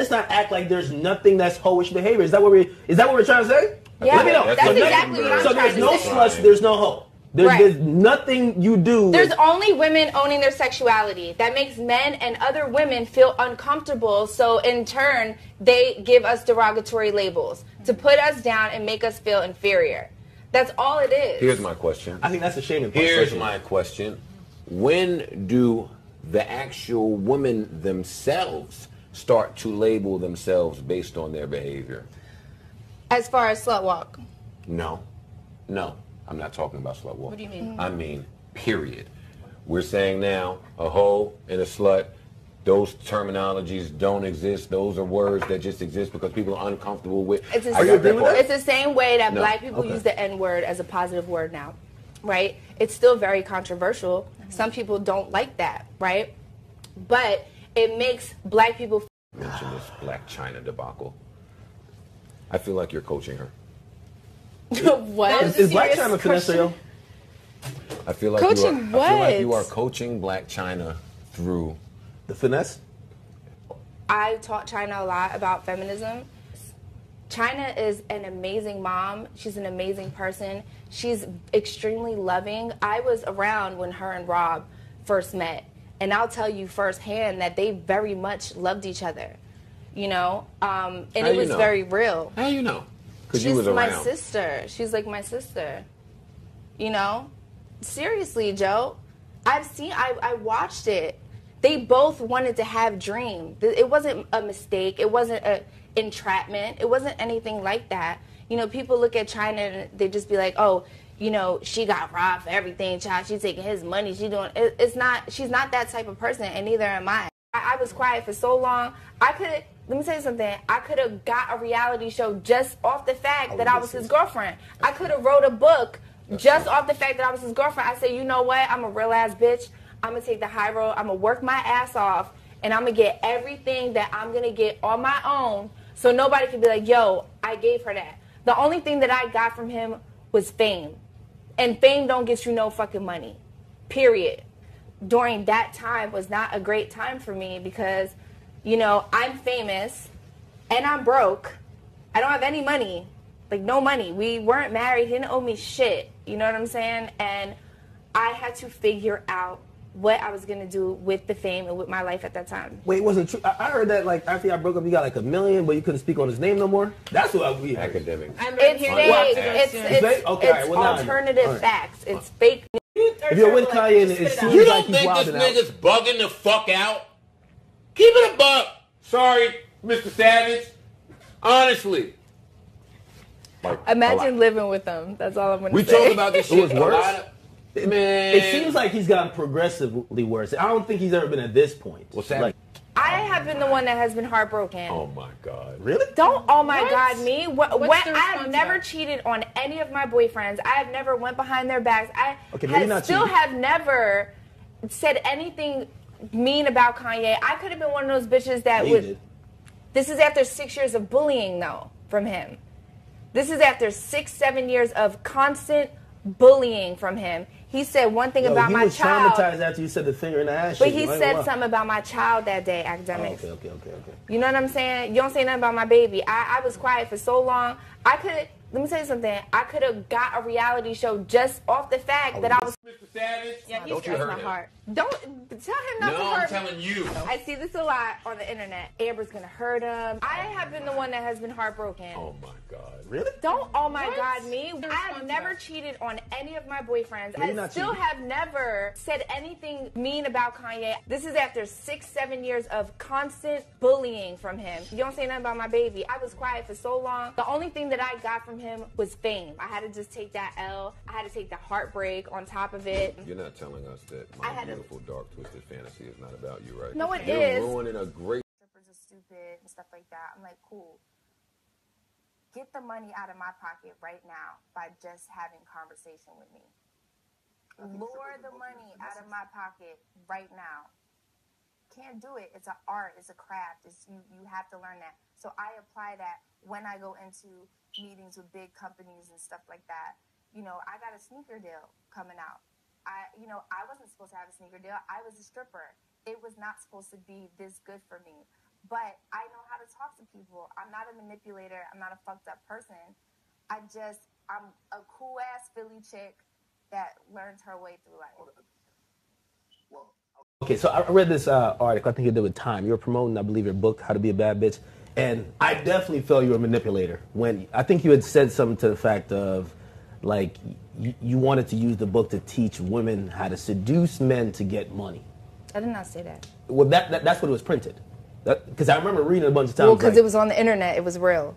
let's not act like there's nothing that's hoish behavior. Is that what we're trying to say? Yeah, let me know. that's exactly what I'm so trying to say. So there's no sluts, there's no hoe. There's nothing you do. There's only women owning their sexuality. That makes men and other women feel uncomfortable. So in turn, they give us derogatory labels to put us down and make us feel inferior. That's all it is. Here's my question. I think that's a shame. Here's my question. When do the actual women themselves start to label themselves based on their behavior? As far as slut walk? No. I'm not talking about slut walk. What do you mean? I mean, period. We're saying now a hoe and a slut, those terminologies don't exist. Those are words that just exist because people are uncomfortable with. It's the same way that black people use the N-word as a positive word now, right? It's still very controversial. Some people don't like that, right? But it makes black people mention this Black Chyna debacle. I feel like you're coaching her. What? Is Black Chyna finesse? I feel like you are coaching Black Chyna through the finesse. I taught Chyna a lot about feminism. Chyna is an amazing mom. She's an amazing person. She's extremely loving. I was around when her and Rob first met, and I'll tell you firsthand that they very much loved each other. You know, and it was very real. How you know? She's my sister. She's like my sister. You know? Seriously, Joe. I watched it. They both wanted to have dreams. It wasn't a mistake. It wasn't an entrapment. It wasn't anything like that. You know, people look at Chyna and they just be like, oh, you know, she got robbed for everything, child. She's taking his money. She's not that type of person, and neither am I. I was quiet for so long. Let me tell you something. I could have got a reality show just off the fact that I was his girlfriend. I could have wrote a book just off the fact that I was his girlfriend. I said, you know what? I'm a real ass bitch. I'm going to take the high road. I'm going to work my ass off, and I'm going to get everything that I'm going to get on my own so nobody can be like, yo, I gave her that. The only thing that I got from him was fame. And fame don't get you no fucking money. Period. During that time was not a great time for me because, you know, I'm famous and I'm broke. I don't have any money, like no money. We weren't married. He didn't owe me shit. You know what I'm saying? And I had to figure out what I was going to do with the fame and with my life at that time. Wait, it wasn't true. I heard that like after y'all broke up, you got like $1 million, but you couldn't speak on his name no more. That's what we heard. Academic. It's alternative facts. It's fake news. If you're with Kanye and it seems you like don't he's think this wilding out. nigga's bugging the fuck out? Keep it a buck. Sorry, Mr. Savage. Honestly. Like, imagine living with them. That's all I'm going to say. We talked about this shit it was worse. Man. It seems like he's gotten progressively worse. I don't think he's ever been at this point. What's that? Like, I have been the one that has been heartbroken. Oh my God. Really? Don't, oh my God, me. I have never cheated on any of my boyfriends. I have never went behind their backs. I have never said anything mean about Kanye. I could have been one of those bitches that would. This is after 6 years of bullying, though, from him. This is after 6-7 years of constant bullying from him. He said one thing about my child. He was traumatized after you said the finger in the ass. But he said something about my child that day, academics. Oh, okay. You know what I'm saying? You don't say nothing about my baby. I was quiet for so long. Let me tell you something. I could have got a reality show just off the fact that I was. Mr. Savage? Yeah, he's hurt my heart. Don't tell him not to hurt me. No, I'm telling you. I see this a lot on the internet. Amber's gonna hurt him. I have been the one that has been heartbroken. Oh my God. Really? Don't, oh my God, me. I have never cheated on any of my boyfriends. I still have never said anything mean about Kanye. This is after 6-7 years of constant bullying from him. You don't say nothing about my baby. I was quiet for so long. The only thing that I got from him was fame. I had to just take that L. I had to take the heartbreak on top of it. You're not telling us that my beautiful, dark, twisted fantasy is not about you, right? No, it is. You're ruining a great... Strippers are stupid and stuff like that. I'm like, cool. Get the money out of my pocket right now by just having conversation with me. Lure the money out of my pocket right now. Can't do it. It's an art. It's a craft. You have to learn that. So I apply that when I go into meetings with big companies and stuff like that. You know, I got a sneaker deal coming out. I wasn't supposed to have a sneaker deal. I was a stripper. It was not supposed to be this good for me. but I know how to talk to people. I'm not a manipulator. I'm not a fucked up person. I'm a cool ass Philly chick that learned her way through life. Okay, so I read this article, I think you did with Time. You were promoting, I believe, your book, How to Be a Bad Bitch. And I definitely felt you were a manipulator. When I think you had said something to the fact of, like, you wanted to use the book to teach women how to seduce men to get money. I did not say that. Well, that's what it was printed. Because I remember reading it a bunch of times. Well, because it was on the internet. It was real.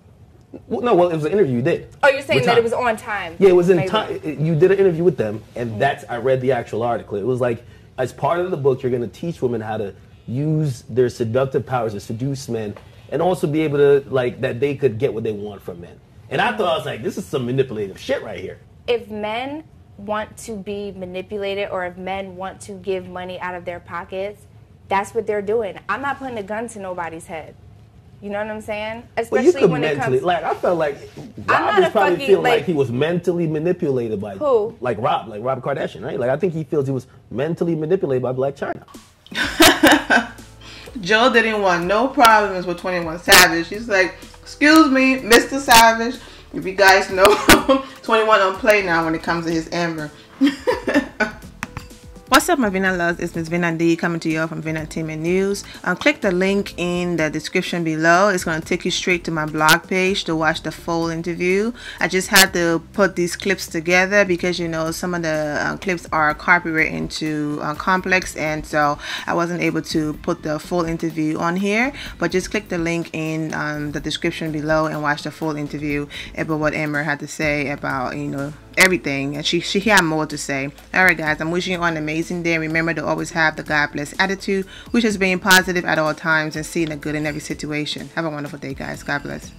Well, it was an interview you did. Oh, you're saying that it was on Time. Yeah, it was in Time. You did an interview with them, and I read the actual article. It was like, as part of the book, you're going to teach women how to use their seductive powers to seduce men, and also be able to, like, that they could get what they want from men. And I thought, I was like, this is some manipulative shit right here. If men want to be manipulated, or if men want to give money out of their pockets, that's what they're doing. I'm not putting a gun to nobody's head. You know what I'm saying? Especially when it comes, like, I felt like Rob is probably feeling like he was mentally manipulated by who? Like Rob Kardashian, right? Like, I think he feels he was mentally manipulated by Black Chyna. Joe didn't want no problems with 21 Savage. He's like, excuse me, Mr. Savage. If you guys know, 21 don't play now when it comes to his Amber. What's up, my Vina loves? It's Miss Vina D coming to you from Vina Entertainment News. Click the link in the description below. It's going to take you straight to my blog page to watch the full interview. I just had to put these clips together because, you know, some of the clips are copyrighted into Complex, and so I wasn't able to put the full interview on here. But just click the link in the description below and watch the full interview about what Amber had to say about, you know, everything, and she had more to say. Alright guys, I'm wishing you all an amazing day. Remember to always have the God bless attitude, which is being positive at all times and seeing the good in every situation. Have a wonderful day, guys. God bless.